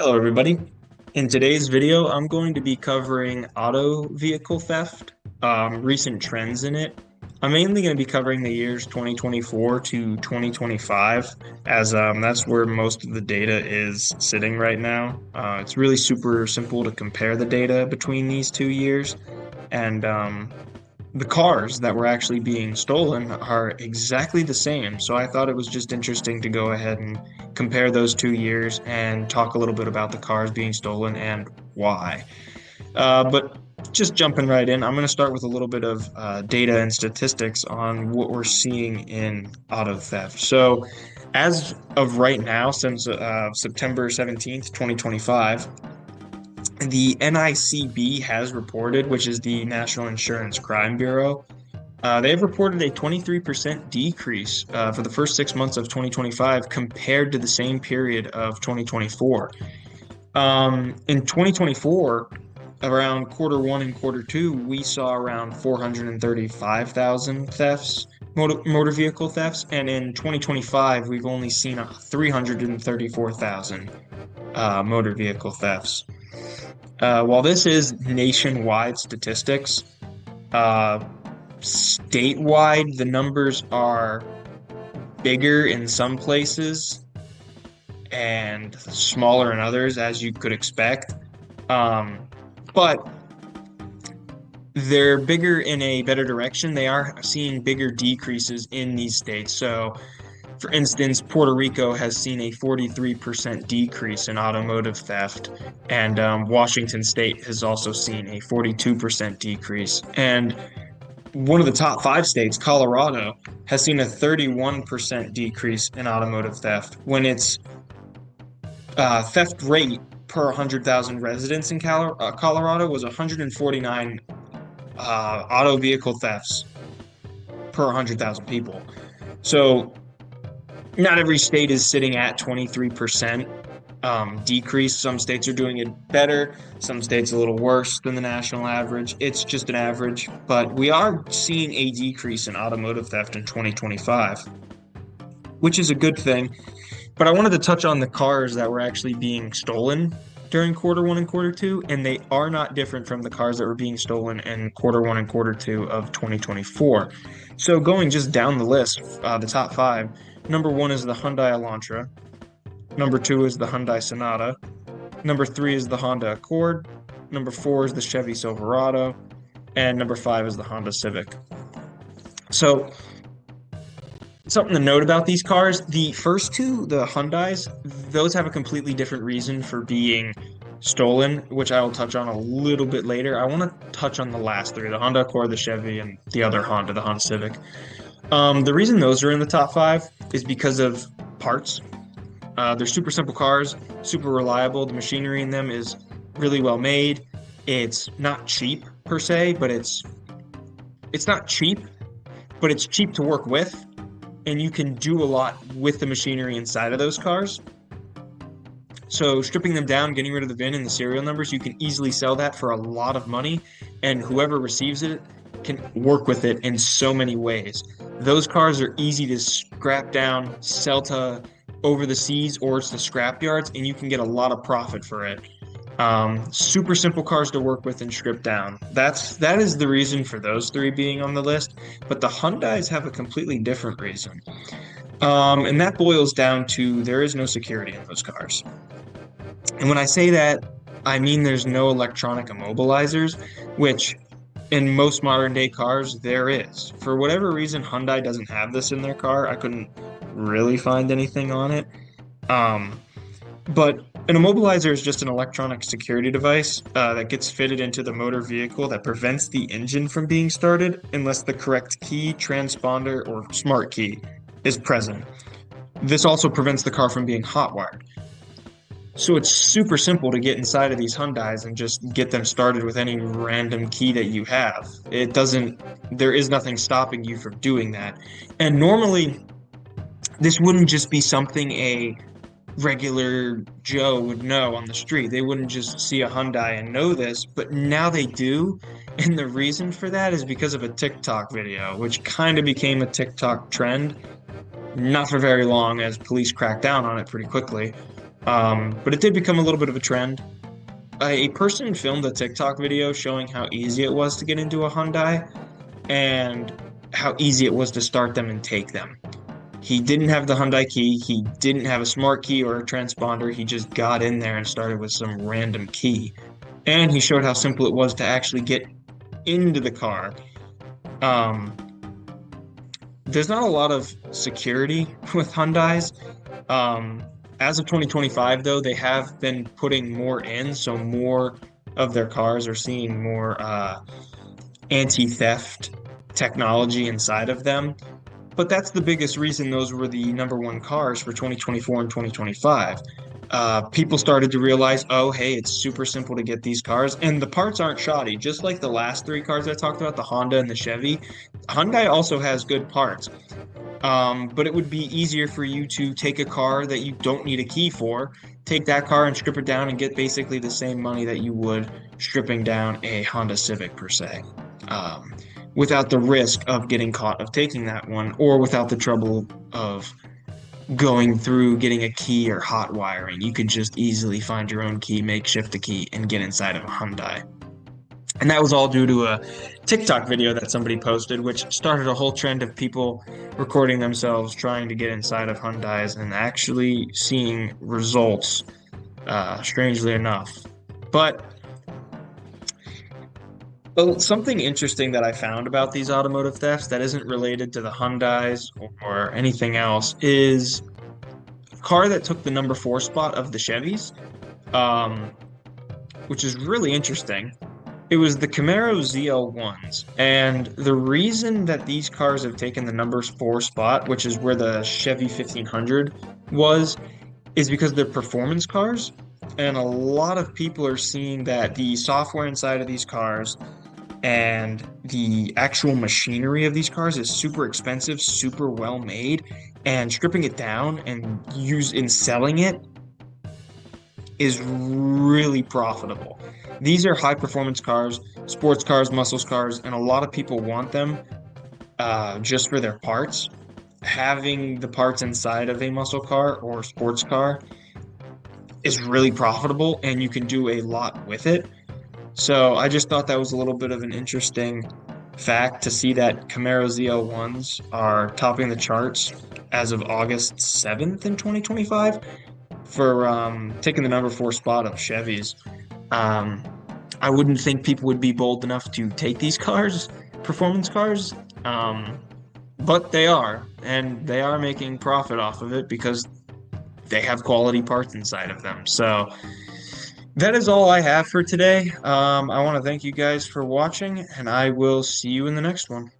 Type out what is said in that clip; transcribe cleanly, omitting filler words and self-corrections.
Hello, everybody. In today's video, I'm going to be covering auto vehicle theft, recent trends in it. I'm mainly going to be covering the years 2024 to 2025, as that's where most of the data is sitting right now. It's really super simple to compare the data between these 2 years, and the cars that were actually being stolen are exactly the same. So I thought it was just interesting to go ahead and compare those 2 years and talk a little bit about the cars being stolen and why. But just jumping right in, I'm going to start with a little bit of data and statistics on what we're seeing in auto theft. So, as of right now, since September 17th, 2025, the NICB has reported, which is the National Insurance Crime Bureau, they have reported a 23% decrease for the first 6 months of 2025 compared to the same period of 2024. In 2024, around quarter 1 and quarter 2, we saw around 435,000 thefts, motor vehicle thefts, and in 2025, we've only seen 334,000 motor vehicle thefts. While this is nationwide statistics, uh, statewide, the numbers are bigger in some places and smaller in others, as you could expect. But they're bigger in a better direction. They are seeing bigger decreases in these states. So, for instance, Puerto Rico has seen a 43% decrease in automotive theft, and Washington State has also seen a 42% decrease. And one of the top five states, Colorado, has seen a 31% decrease in automotive theft when its theft rate per 100,000 residents in Colorado was 149 auto vehicle thefts per 100,000 people. So not every state is sitting at 23% decrease. Some states are doing it better, some states a little worse than the national average. It's just an average, but we are seeing a decrease in automotive theft in 2025, which is a good thing. But I wanted to touch on the cars that were actually being stolen during quarter 1 and quarter 2, and they are not different from the cars that were being stolen in quarter 1 and quarter 2 of 2024. So going just down the list, the top five, number 1 is the Hyundai Elantra. Number 2 is the Hyundai Sonata. Number 3 is the Honda Accord. Number 4 is the Chevy Silverado. And number 5 is the Honda Civic. So, something to note about these cars, the first two, the Hyundais, those have a completely different reason for being stolen, which I will touch on a little bit later. I want to touch on the last three, the Honda Accord, the Chevy, and the other Honda, the Honda Civic. The reason those are in the top five is because of parts. They're super simple cars, super reliable. The machinery in them is really well made. It's not cheap per se, but it's not cheap, but it's cheap to work with, and you can do a lot with the machinery inside of those cars. So stripping them down, getting rid of the VIN and the serial numbers, you can easily sell that for a lot of money, and whoever receives it can work with it in so many ways. Those cars are easy to scrap down, sell to over the seas or it's the scrap yards, and you can get a lot of profit for it. Super simple cars to work with and strip down. That is the reason for those three being on the list, but the Hyundais have a completely different reason. And that boils down to there is no security in those cars. And when I say that, I mean there's no electronic immobilizers, which in most modern day cars there is. For whatever reason, Hyundai doesn't have this in their car. I couldn't really find anything on it. But an immobilizer is just an electronic security device that gets fitted into the motor vehicle that prevents the engine from being started unless the correct key, transponder, or smart key is present. This also prevents the car from being hotwired. So it's super simple to get inside of these Hyundais and just get them started with any random key that you have. There is nothing stopping you from doing that. And normally, this wouldn't just be something a regular Joe would know on the street. They wouldn't just see a Hyundai and know this, but now they do. And the reason for that is because of a TikTok video, which kind of became a TikTok trend. Not for very long, as police cracked down on it pretty quickly. But it did become a little bit of a trend. A person filmed a TikTok video showing how easy it was to get into a Hyundai and how easy it was to start them and take them. He didn't have the Hyundai key. He didn't have a smart key or a transponder. He just got in there and started with some random key. And he showed how simple it was to actually get into the car. Um, there's not a lot of security with Hyundais. Um, as of 2025, though, they have been putting more in, so more of their cars are seeing more anti-theft technology inside of them. But that's the biggest reason those were the number one cars for 2024 and 2025. People started to realize, oh, hey, it's super simple to get these cars, and the parts aren't shoddy. Just like the last three cars I talked about, the Honda and the Chevy, Hyundai also has good parts. But it would be easier for you to take a car that you don't need a key for, take that car and strip it down and get basically the same money that you would stripping down a Honda Civic per se, um, without the risk of getting caught of taking that one, or without the trouble of going through getting a key or hot wiring. You could just easily find your own key, makeshift a key, and get inside of a Hyundai. And that was all due to a TikTok video that somebody posted, which started a whole trend of people recording themselves trying to get inside of Hyundais and actually seeing results, strangely enough. But something interesting that I found about these automotive thefts that isn't related to the Hyundais or anything else is a car that took the number four spot of the Chevys, um, which is really interesting. It was the Camaro ZL1s. And the reason that these cars have taken the number four spot, which is where the Chevy 1500 was, is because they're performance cars. And a lot of people are seeing that the software inside of these cars and the actual machinery of these cars is super expensive, super well made, and stripping it down and selling it is really profitable. These are high performance cars, sports cars, muscles cars, and a lot of people want them just for their parts. Having the parts inside of a muscle car or sports car is really profitable, and you can do a lot with it. So I just thought that was a little bit of an interesting fact to see that Camaro ZL1s are topping the charts as of August 7th in 2025 for taking the number four spot of Chevys. Um, I wouldn't think people would be bold enough to take these cars, performance cars, but they are, and they are making profit off of it because they have quality parts inside of them. So that is all I have for today. I want to thank you guys for watching, and I will see you in the next one.